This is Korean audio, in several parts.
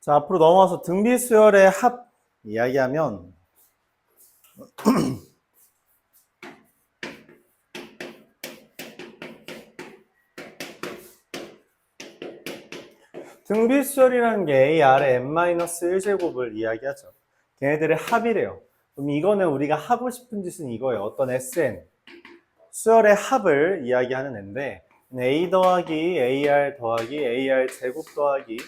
자, 앞으로 넘어와서 등비수열의 합 이야기하면 등비수열이라는 게 AR의 n-1제곱을 이야기하죠. 걔네들의 합이래요. 그럼 이거는 우리가 하고 싶은 짓은 이거예요. 어떤 SN, 수열의 합을 이야기하는 앤데 A 더하기 AR 더하기 AR 제곱 더하기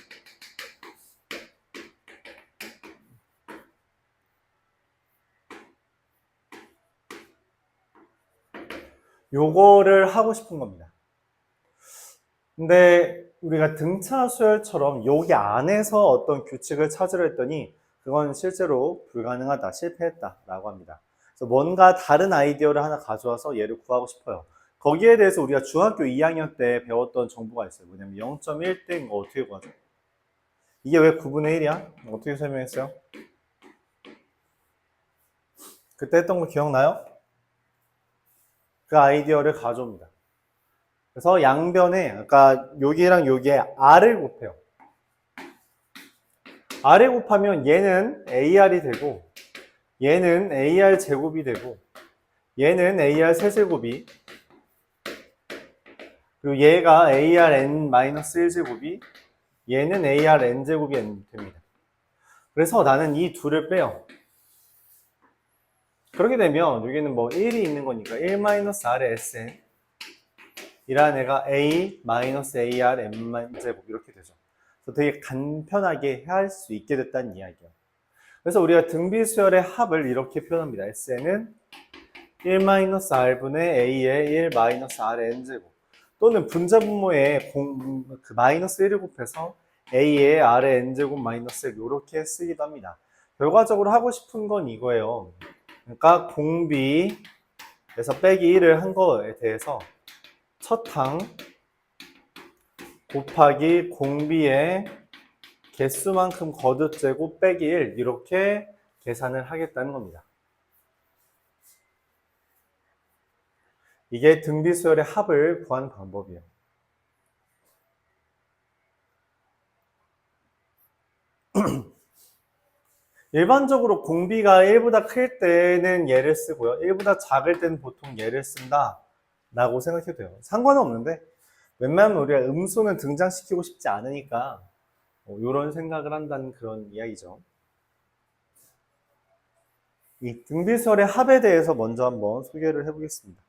요거를 하고 싶은 겁니다. 근데 우리가 등차 수열처럼 여기 안에서 어떤 규칙을 찾으려 했더니 그건 실제로 불가능하다, 실패했다 라고 합니다. 그래서 뭔가 다른 아이디어를 하나 가져와서 얘를 구하고 싶어요. 거기에 대해서 우리가 중학교 2학년 때 배웠던 정보가 있어요. 뭐냐면 0.1대 이거 어떻게 구하죠? 이게 왜 9분의 1이야? 어떻게 설명했어요? 그때 했던 거 기억나요? 그 아이디어를 가져옵니다. 그래서 양변에, 아까 여기랑 여기에 R을 곱해요. R을 곱하면 얘는 AR이 되고, 얘는 AR 제곱이 되고, 얘는 AR 세제곱이, 그리고 얘가 AR n-1제곱이, 얘는 AR n제곱이 됩니다. 그래서 나는 이 둘을 빼요. 그렇게 되면 여기는 뭐 1이 있는 거니까 1-R의 Sn 이라는 애가 A-AR n-제곱 이렇게 되죠. 그래서 되게 간편하게 할 수 있게 됐다는 이야기예요. 그래서 우리가 등비수열의 합을 이렇게 표현합니다. Sn은 1-R분의 A의 1-R n제곱 또는 분자분모에 그 마이너스 1을 곱해서 A의 R의 n제곱 마이너스 1 이렇게 쓰기도 합니다. 결과적으로 하고 싶은 건 이거예요. 그러니까 공비에서 빼기 1을 한 거에 대해서 첫 항 곱하기 공비의 개수만큼 거듭제곱 빼기 1 이렇게 계산을 하겠다는 겁니다. 이게 등비수열의 합을 구하는 방법이에요. 일반적으로 공비가 1보다 클 때는 얘를 쓰고요. 1보다 작을 때는 보통 얘를 쓴다 라고 생각해도 돼요. 상관은 없는데 웬만하면 우리가 음수는 등장시키고 싶지 않으니까 이런 생각을 한다는 그런 이야기죠. 이 등비수열의 합에 대해서 먼저 한번 소개를 해보겠습니다.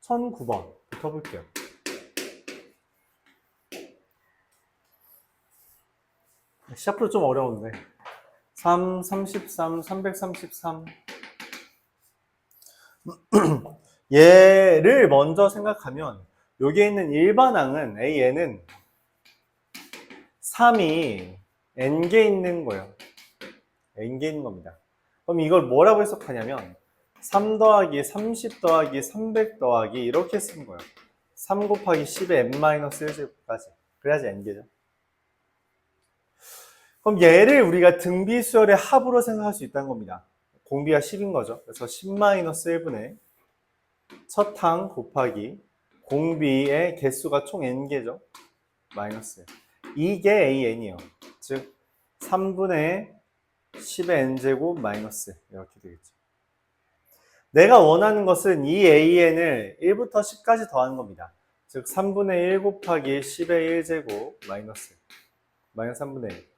1009번부터 볼게요. 시작부터 좀 어려운데 3, 33, 333 얘를 먼저 생각하면 여기에 있는 일반항은 AN은 3이 N개 있는 거예요. N개 있는 겁니다. 그럼 이걸 뭐라고 해석하냐면 3 더하기 30 더하기 300 더하기 이렇게 쓰는 거예요. 3 곱하기 10의 n-1제곱까지. 그래야지 N개죠. 그럼 얘를 우리가 등비수열의 합으로 생각할 수 있다는 겁니다. 공비가 10인 거죠. 그래서 10-1분의 첫 항 곱하기 공비의 개수가 총 n개죠. 마이너스. 이게 AN이에요. 즉 3분의 10의 n제곱 마이너스 이렇게 되겠죠. 내가 원하는 것은 이 AN을 1부터 10까지 더하는 겁니다. 즉 3분의 1 곱하기 10의 1제곱 마이너스 3분의 1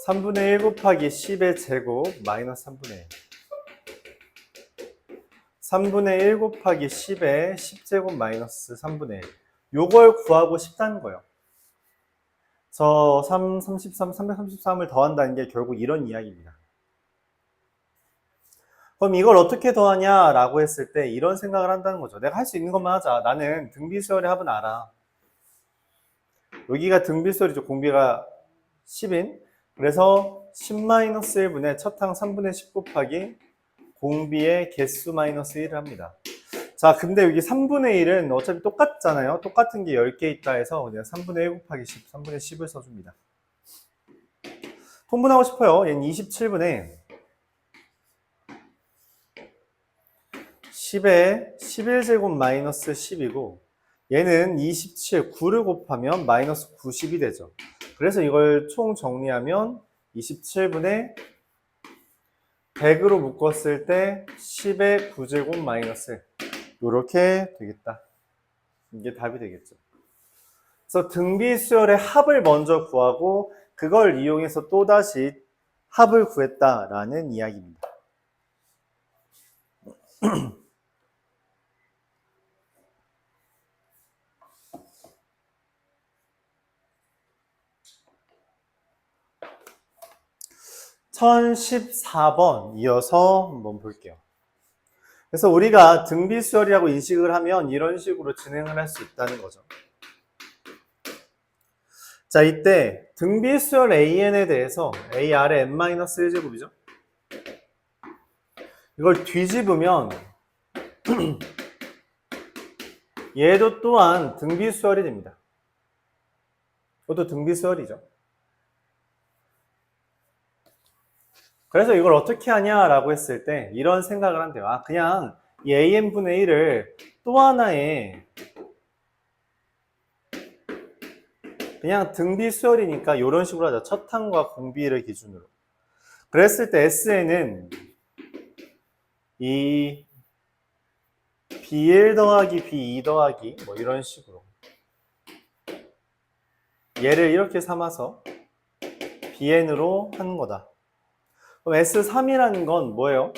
3분의 1 곱하기 10의 제곱 마이너스 3분의 1 3분의 1 곱하기 10의 10제곱 마이너스 3분의 1 요걸 구하고 싶다는 거예요. 저 333, 333을 더한다는 게 결국 이런 이야기입니다. 그럼 이걸 어떻게 더하냐 라고 했을 때 이런 생각을 한다는 거죠. 내가 할 수 있는 것만 하자. 나는 등비수열의 합은 알아. 여기가 등비수열이죠. 공비가 10인. 그래서 10-1분의 첫 항 3분의 10 곱하기 공비의 개수 마이너스 1을 합니다. 자, 근데 여기 3분의 1은 어차피 똑같잖아요. 똑같은 게 10개 있다 해서 그냥 3분의 1 곱하기 10, 3분의 10을 써줍니다. 통분하고 싶어요. 얘는 27분의 10에 11제곱 마이너스 10이고 얘는 27, 9를 곱하면 마이너스 90이 되죠. 그래서 이걸 총 정리하면 27분의 100으로 묶었을 때 10의 9제곱 마이너스 이렇게 되겠다. 이게 답이 되겠죠. 그래서 등비수열의 합을 먼저 구하고 그걸 이용해서 또다시 합을 구했다라는 이야기입니다. (1014번) 이어서 한번 볼게요. 그래서 우리가 등비수열이라고 인식을 하면 이런 식으로 진행을 할 수 있다는 거죠. 자, 이때 등비수열 AN에 대해서 AR의 n-1제곱이죠. 이걸 뒤집으면 얘도 또한 등비수열이 됩니다. 이것도 등비수열이죠. 그래서 이걸 어떻게 하냐라고 했을 때 이런 생각을 한대요. 아, 그냥 이 AN분의 1을 또 하나의 그냥 등비수열이니까 이런 식으로 하자. 첫 항과 공비를 기준으로. 그랬을 때 SN은 이 B1 더하기 B2 더하기 뭐 이런 식으로 얘를 이렇게 삼아서 BN으로 하는 거다. 그럼 S3이라는 건 뭐예요?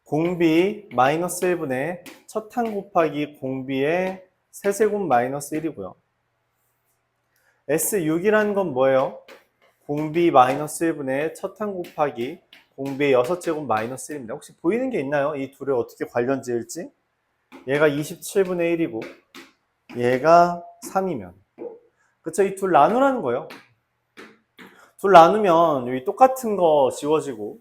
공비 마이너스 1분의 첫 항 곱하기 공비의 세제곱 마이너스 1이고요. S6이라는 건 뭐예요? 공비 마이너스 1분의 첫 항 곱하기 공비의 6제곱 마이너스 1입니다. 혹시 보이는 게 있나요? 이 둘을 어떻게 관련 지을지? 얘가 27분의 1이고 얘가 3이면 그쵸? 이 둘 나누라는 거예요. 둘 나누면 여기 똑같은 거 지워지고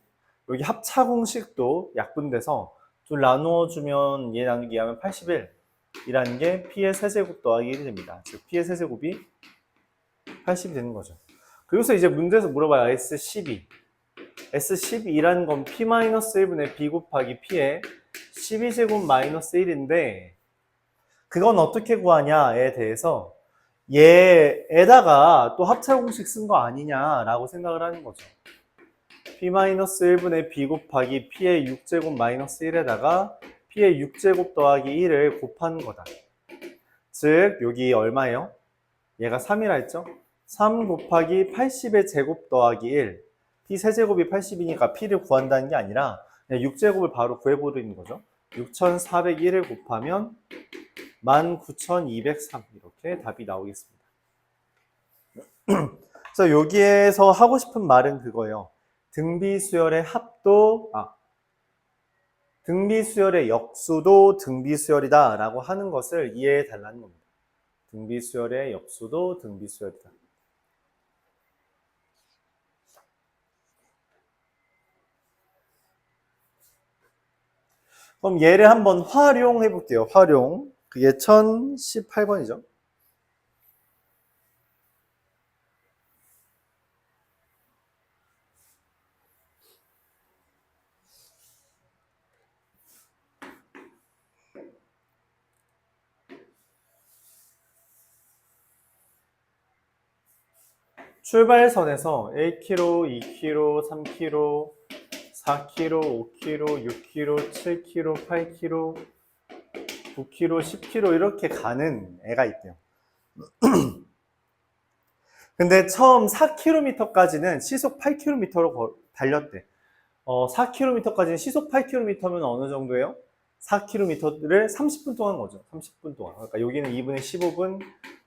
여기 합차 공식도 약분돼서 둘 나누어주면 얘 나누기 하면 81이라는 게 P의 세제곱 더하기 1이 됩니다. 즉 P의 세제곱이 80이 되는 거죠. 그래서 이제 문제에서 물어봐요. S12. S12라는 건 P-1분의 B 곱하기 P의 12제곱 마이너스 1인데 그건 어떻게 구하냐에 대해서 얘에다가 또 합차 공식 쓴 거 아니냐라고 생각을 하는 거죠. P-1분의 B 곱하기 P의 6제곱 마이너스 1에다가 P의 6제곱 더하기 1을 곱하는 거다. 즉 여기 얼마예요? 얘가 3이라 했죠? 3 곱하기 80의 제곱 더하기 1 P 세제곱이 80이니까 P를 구한다는 게 아니라 6제곱을 바로 구해버리는 거죠. 6401을 곱하면 19203 이렇게 답이 나오겠습니다. 그래서 여기에서 하고 싶은 말은 그거예요. 등비수열의 합도 등비수열의 역수도 등비수열이다 라고 하는 것을 이해해 달라는 겁니다. 등비수열의 역수도 등비수열이다. 그럼 얘를 한번 활용해 볼게요. 활용. 그게 1018번이죠. 출발선에서 1km, 2km, 3km, 4km, 5km, 6km, 7km, 8km, 9km, 10km 이렇게 가는 애가 있대요. 근데 처음 4km까지는 시속 8km로 달렸대. 4km까지는 시속 8km면 어느 정도예요? 4km를 30분 동안 거죠. 30분 동안. 그러니까 여기는 2분의 15분,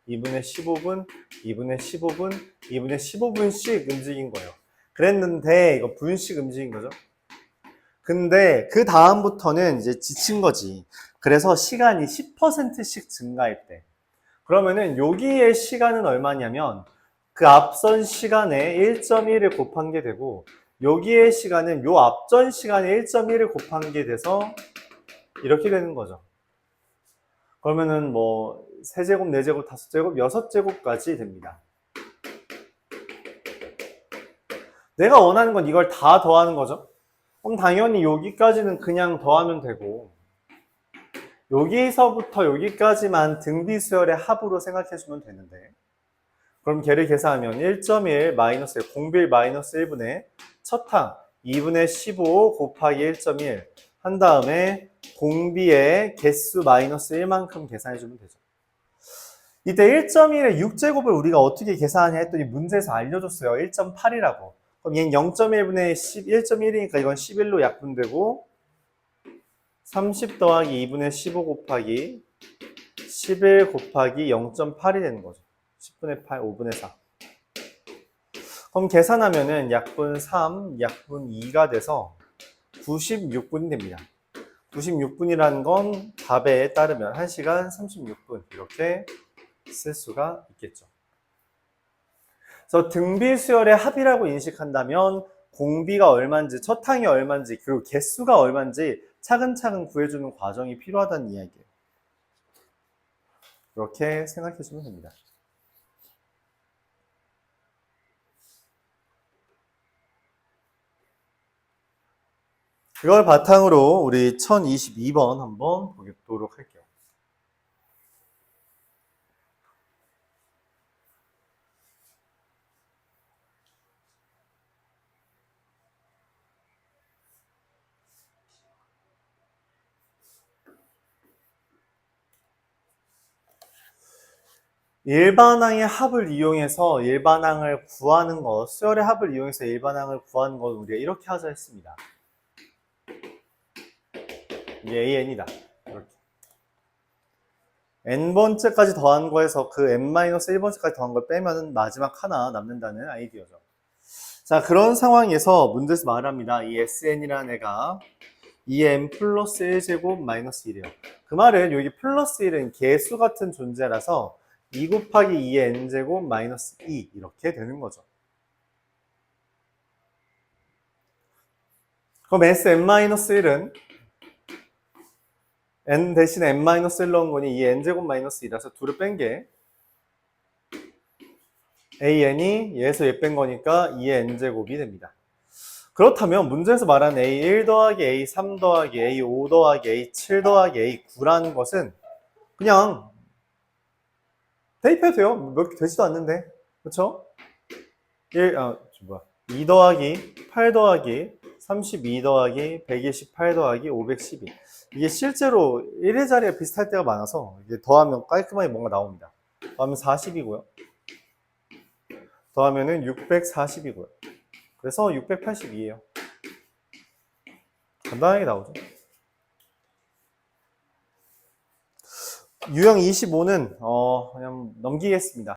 2분의 15분, 2분의 15분, 2분의 15분씩 움직인 거예요. 그랬는데 이거 분씩 움직인 거죠. 근데 그 다음부터는 이제 지친 거지. 그래서 시간이 10%씩 증가했대. 그러면은 여기의 시간은 얼마냐면 그 앞선 시간에 1.1을 곱한 게 되고 여기의 시간은 요 앞전 시간에 1.1을 곱한 게 돼서 이렇게 되는 거죠. 그러면은 뭐 3제곱, 4제곱, 5제곱, 6제곱까지 됩니다. 내가 원하는 건 이걸 다 더하는 거죠. 그럼 당연히 여기까지는 그냥 더하면 되고 여기서부터 여기까지만 등비수열의 합으로 생각해주면 되는데, 그럼 걔를 계산하면 1.1 마이너스 1, 공비율 마이너스 1분의 첫 항 2분의 15 곱하기 1.1 한 다음에 공비의 개수 마이너스 1만큼 계산해주면 되죠. 이때 1.1의 6제곱을 우리가 어떻게 계산하냐 했더니 문제에서 알려줬어요. 1.8이라고. 그럼 얘는 0.1분의 1.1이니까 이건 11로 약분되고 30 더하기 2분의 15 곱하기 11 곱하기 0.8이 되는 거죠. 10분의 8, 5분의 4. 그럼 계산하면은 약분 3, 약분 2가 돼서 96분이 됩니다. 96분이라는 건 답에 따르면 1시간 36분 이렇게 쓸 수가 있겠죠. 그래서 등비수열의 합이라고 인식한다면 공비가 얼마인지, 첫 항이 얼마인지, 그리고 개수가 얼마인지 차근차근 구해주는 과정이 필요하다는 이야기예요. 이렇게 생각해주면 됩니다. 그걸 바탕으로 우리 1022번 한번 보도록 할게요. 일반항의 합을 이용해서 일반항을 구하는 것, 수열의 합을 이용해서 일반항을 구하는 것 우리가 이렇게 하자 했습니다. 이게 AN이다. 이렇게. n번째까지 더한 거에서 그 n-1번째까지 더한 걸 빼면 마지막 하나 남는다는 아이디어죠. 자, 그런 상황에서 문제에서 말합니다. 이 SN이라는 애가 2n 플러스 1제곱 마이너스 1이에요. 그 말은 여기 플러스 1은 개수 같은 존재라서 2 곱하기 2n제곱 마이너스 2 이렇게 되는 거죠. 그럼 Sn-1은 n 대신에 n-1 넣은 거니 이 n제곱 마이너스 2라서 둘을 뺀 게 an이 얘에서 얘 뺀 거니까 2의 n제곱이 됩니다. 그렇다면 문제에서 말한 a1 더하기 a3 더하기 a5 더하기 a7 더하기 a9라는 것은 그냥 대입해도 돼요. 몇 개 되지도 않는데. 그쵸? 2 더하기 8 더하기 32 더하기 128 더하기 512. 이게 실제로 1의 자리가 비슷할 때가 많아서 이게 더하면 깔끔하게 뭔가 나옵니다. 더하면 40이고요. 더하면은 640이고요. 그래서 682예요. 간단하게 나오죠. 유형 25는 그냥 넘기겠습니다.